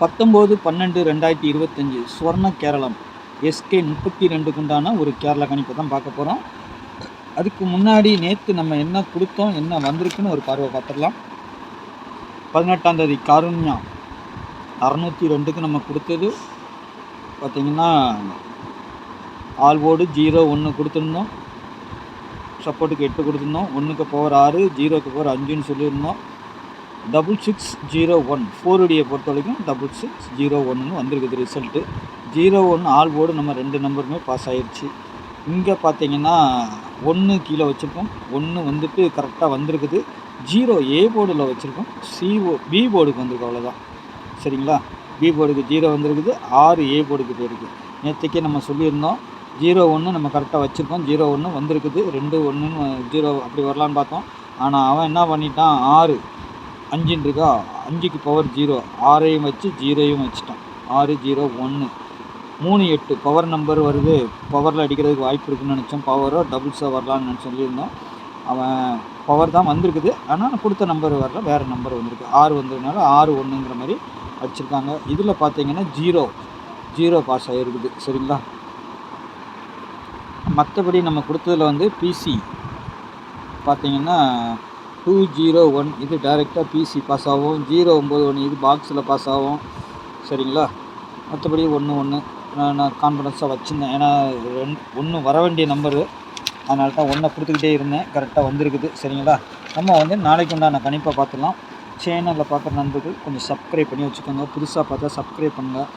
19/12/2025 ஸ்வர்ண Keralam SK 32க்கு உண்டான ஒரு கேரளா கணிப்பை தான் பார்க்க போகிறோம். அதுக்கு முன்னாடி நேற்று நம்ம என்ன கொடுத்தோம், என்ன வந்திருக்குன்னு ஒரு பார்வை பார்த்துடலாம். 18ஆம் தேதி காருண்யா 602க்கு நம்ம கொடுத்தது பார்த்திங்கன்னா ஆல்வோடு 0 1 கொடுத்துருந்தோம். சப்போர்ட்டுக்கு 8 கொடுத்துருந்தோம். 1க்கு பவர் 6, 0க்கு பவர் 5ன்னு சொல்லியிருந்தோம். 6601 4 பொறுத்த வரைக்கும் 6601 வந்திருக்குது ரிசல்ட்டு. 01 ஆல் போர்டு நம்ம 2 நம்பருமே பாஸ் ஆகிடுச்சு. இங்கே பார்த்தீங்கன்னா 1 கீழே வச்சுருக்கோம். 1 வந்துட்டு கரெக்டாக வந்திருக்குது. 0 A போர்டில் வச்சுருக்கோம். B போர்டுக்கு வந்திருக்கு, அவ்வளோதான். சரிங்களா? B போர்டுக்கு 0 வந்திருக்குது. 6 A போர்டுக்கு போயிருக்கு. நேற்றுக்கே நம்ம சொல்லியிருந்தோம் 01 நம்ம கரெக்டாக வச்சுருக்கோம். 01 வந்திருக்குது. 2 1 0 அப்படி வரலான்னு பார்த்தோம். ஆனால் அவன் என்ன பண்ணிட்டான், 6 5 இருக்கா, 5க்கு பவர் 0, 6ஐயும் வச்சு 0ஐயும் வச்சுட்டான். 6 0 1 3 8 பவர் நம்பர் வருது. பவரில் அடிக்கிறதுக்கு வாய்ப்பு இருக்குதுன்னு நினச்சோம். பவரோ டபுள்ஸாக வரலான்னு சொல்லியிருந்தோம். அவன் பவர் தான் வந்திருக்குது. ஆனால் கொடுத்த நம்பர் வரல, வேறு நம்பர் வந்திருக்கு. 6 வந்ததுனால 6 1ங்கிற மாதிரி அடிச்சிருக்காங்க. இதில் பார்த்தீங்கன்னா 0 பாஸ் ஆகிருக்குது. சரிங்களா? மற்றபடி நம்ம கொடுத்ததில் வந்து பிசி பார்த்தீங்கன்னா 201 இது டைரெக்டாக பிசி பாஸ் ஆகும். 091 இது பாக்ஸில் பாஸ் ஆகும். சரிங்களா? மற்றபடி 1 1 நான் கான்ஃபிடன்ஸாக வச்சுருந்தேன். ஏன்னா 1 வர வேண்டிய நம்பரு, அதனால தான் 1 கொடுத்துக்கிட்டே இருந்தேன். கரெக்டாக வந்திருக்குது. சரிங்களா? நம்ம வந்து நாளைக்கு உண்டான கணிப்பை பார்த்துடலாம். சேனலில் பார்க்குற நண்பர்கள் கொஞ்சம் சப்ஸ்கிரைப் பண்ணி வச்சுக்கோங்க. புதுசாக பார்த்தா சப்ஸ்கிரைப் பண்ணுங்கள்.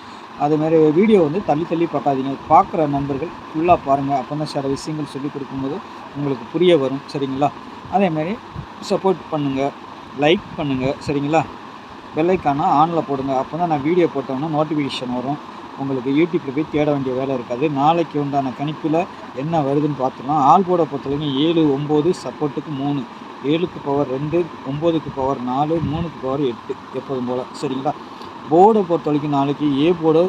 அதுமாரி வீடியோ வந்து தள்ளி பார்க்காதீங்க. பார்க்குற நண்பர்கள் ஃபுல்லாக பாருங்கள். அப்போ தான் சில விஷயங்கள் சொல்லிக் கொடுக்கும்போது உங்களுக்கு புரிய வரும். சரிங்களா? அதேமாரி சப்போர்ட் பண்ணுங்கள், லைக் பண்ணுங்கள். சரிங்களா? பெல்லைக்கான ஆனில் போடுங்க. அப்போ தான் நான் வீடியோ போட்டோம்னா நோட்டிஃபிகேஷன் வரும். உங்களுக்கு யூடியூப்பில் போய் தேட வேண்டிய வேலை இருக்காது. நாளைக்கு உண்டான கணிப்பில் என்ன வருதுன்னு பார்த்துக்கலாம். ஆல் போர்டை பொறுத்தவரைக்கும் 7 9 சப்போர்ட்டுக்கு 3, 7க்கு பவர் 2, 9க்கு பவர் 4, 3க்கு பவர் 8 எப்போதும் போல். சரிங்களா? போர்டை பொறுத்த வரைக்கும் நாளைக்கு A போர்டு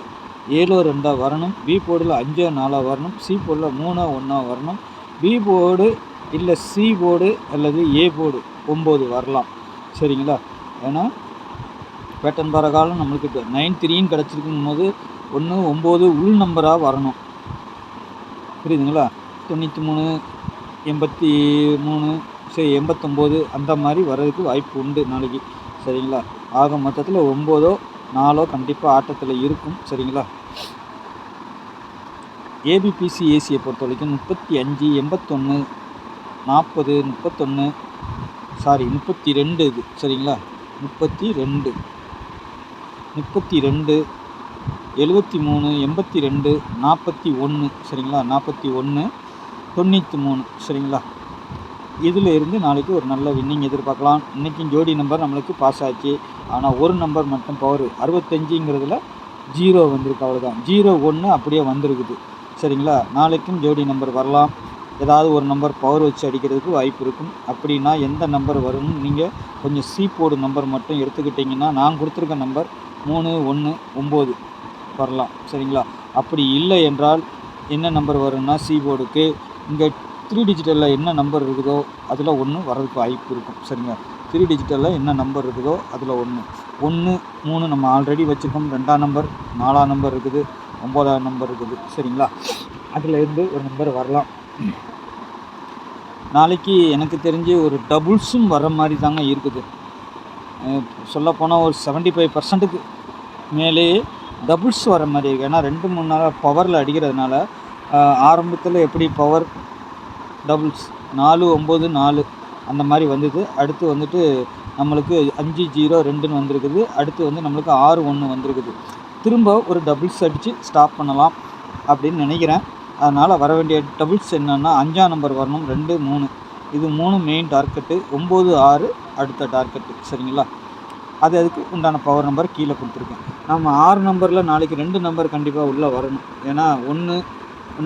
7 2 வரணும். B போர்டில் 5 4 வரணும். C போர்டில் 3 1 வரணும். B போர்டு இல்லை C போர்டு அல்லது A போர்டு 9 வரலாம். சரிங்களா? ஏன்னா பேட்டன் காலம் நம்மளுக்கு 9 3ன்னு கிடச்சிருக்கும் போது 1 9 உள் நம்பராக வரணும். புரியுதுங்களா? 93 83 சரி 89 அந்த மாதிரி வர்றதுக்கு வாய்ப்பு உண்டு நாளைக்கு. சரிங்களா? ஆக மொத்தத்தில் 9 4 கண்டிப்பாக ஆட்டத்தில் இருக்கும். சரிங்களா? ABPC ஏசியை பொறுத்த வரைக்கும் 35 81 40 31 32 இது. சரிங்களா? 32 73 82 41. சரிங்களா? 41 93. சரிங்களா? இதில் இருந்து நாளைக்கு ஒரு நல்ல வின்னிங் எதிர்பார்க்கலாம். இன்றைக்கும் ஜோடி நம்பர் நம்மளுக்கு பாஸ் ஆச்சு. ஆனால் ஒரு நம்பர் மட்டும் பவர் 65ங்கிறதுல 0 வந்திருக்கு, அவ்வளோதான். 0 1 அப்படியே வந்திருக்குது. சரிங்களா? நாளைக்கும் ஜோடி நம்பர் வரலாம். ஏதாவது ஒரு நம்பர் பவர் வச்சு அடிக்கிறதுக்கு வாய்ப்பு இருக்கும். அப்படின்னா எந்த நம்பர் வரும்னு நீங்கள் கொஞ்சம் C போர்டு நம்பர் மட்டும் எடுத்துக்கிட்டிங்கன்னா, நான் கொடுத்துருக்க நம்பர் 3 1 9 வரலாம். சரிங்களா? அப்படி இல்லை என்றால் என்ன நம்பர் வரும்னா, C போர்டுக்கு இங்கே 3 டிஜிட்டலில் என்ன நம்பர் இருக்குதோ அதில் 1 வர்றதுக்கு வாய்ப்பு இருக்கும். சரிங்களா? 3 டிஜிட்டலில் என்ன நம்பர் இருக்குதோ அதில் 1 3 நம்ம ஆல்ரெடி வச்சுருக்கோம். 2ஆம் நம்பர் 4ஆம் நம்பர் இருக்குது, 9ஆம் நம்பர் இருக்குது. சரிங்களா? அதில் இருந்து ஒரு நம்பர் வரலாம். நாளைக்கு எனக்கு தெரிஞ்சு ஒரு டபுள்ஸும் வர மாதிரி தாங்க இருக்குது. சொல்லப்போனால் ஒரு 75%க்கு மேலேயே டபுள்ஸ் வர மாதிரி இருக்குது. ஏன்னா 2 3 நாளாக பவரில் அடிக்கிறதுனால ஆரம்பத்தில் எப்படி பவர் டபுள்ஸ் 4 9 4 அந்த மாதிரி வந்தது. அடுத்து வந்துட்டு நம்மளுக்கு 5 0 2ன்னு வந்திருக்குது. அடுத்து வந்து நம்மளுக்கு 6 1 வந்திருக்குது. திரும்ப ஒரு டபுள்ஸ் அடித்து ஸ்டாப் பண்ணலாம் அப்படின்னு நினைக்கிறேன். அதனால் வர வேண்டிய டபுள்ஸ் என்னென்னா 5ஆம் நம்பர் வரணும், 2 3 இது 3 மெயின் டார்கெட்டு, 9 6 அடுத்த டார்கெட்டு. சரிங்களா? அதுக்கு உண்டான பவர் நம்பர் கீழே கொடுத்துருக்கேன். நம்ம 6 நம்பரில் நாளைக்கு 2 நம்பர் கண்டிப்பாக உள்ளே வரணும். ஏன்னா 1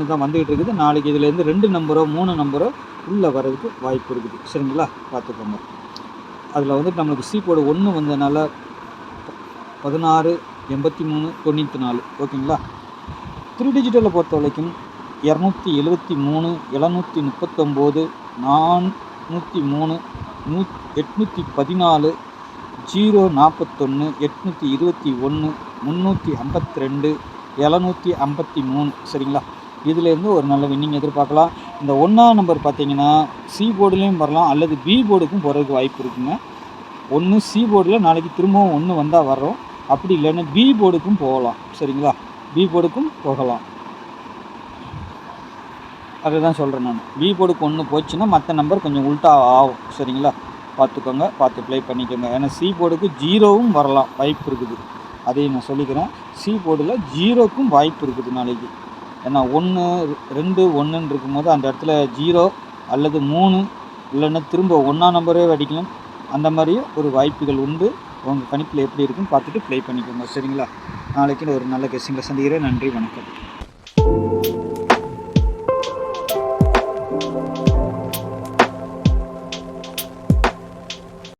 தான் வந்துக்கிட்டு இருக்குது. நாளைக்கு இதுலேருந்து 2 நம்பரோ 3 நம்பரோ உள்ளே வர்றதுக்கு வாய்ப்பு இருக்குது. சரிங்களா? பார்த்துக்கோங்க. அதில் வந்துட்டு நம்மளுக்கு C போர்டு 1 வந்ததுனால 16 83 94. ஓகேங்களா? 3 டிஜிட்டலை பொறுத்த வரைக்கும் 273 739 403 814 041 821 352 753 சரிங்களா. இதிலேருந்து ஒரு நல்ல வின்னிங் எதிர்பார்க்கலாம். இந்த 1ஆம் நம்பர் பார்த்தீங்கன்னா சி போர்டுலேயும் வரலாம் அல்லது பி போர்டுக்கும் போகிறதுக்கு வாய்ப்பு இருக்குங்க. ஒன்று சி போர்டில் நாளைக்கு திரும்பவும் 1 வந்தால் வர்றோம், அப்படி இல்லைன்னா பி போர்டுக்கும் போகலாம் சரிங்களா. பி போர்டுக்கும் போகலாம், அதுதான் சொல்கிறேன் நான். பி போர்டுக்கு 1 போச்சுன்னா மற்ற நம்பர் கொஞ்சம் உல்ட்டா ஆகும் சரிங்களா. பார்த்துக்கோங்க, பார்த்து ப்ளே பண்ணிக்கோங்க. ஏன்னா சி போர்டுக்கு 0வும் வரலாம், வாய்ப்பு இருக்குது. அதையும் நான் சொல்லிக்கிறேன். சி போர்டில் 0க்கும் வாய்ப்பு இருக்குது நாளைக்கு. ஏன்னா 1 2 1ன்னு இருக்கும்போது அந்த இடத்துல 0 அல்லது 3 இல்லைன்னா திரும்ப 1ஆம் நம்பரே அடிக்கலாம். அந்த மாதிரியும் ஒரு வாய்ப்புகள் உண்டு. உங்கள் கணிப்பில் எப்படி இருக்குன்னு பார்த்துட்டு ப்ளே பண்ணிக்கோங்க சரிங்களா. நாளைக்கு ஒரு நல்ல கெஸ்ஸிங்கில் சந்திக்கிறேன். நன்றி, வணக்கம்.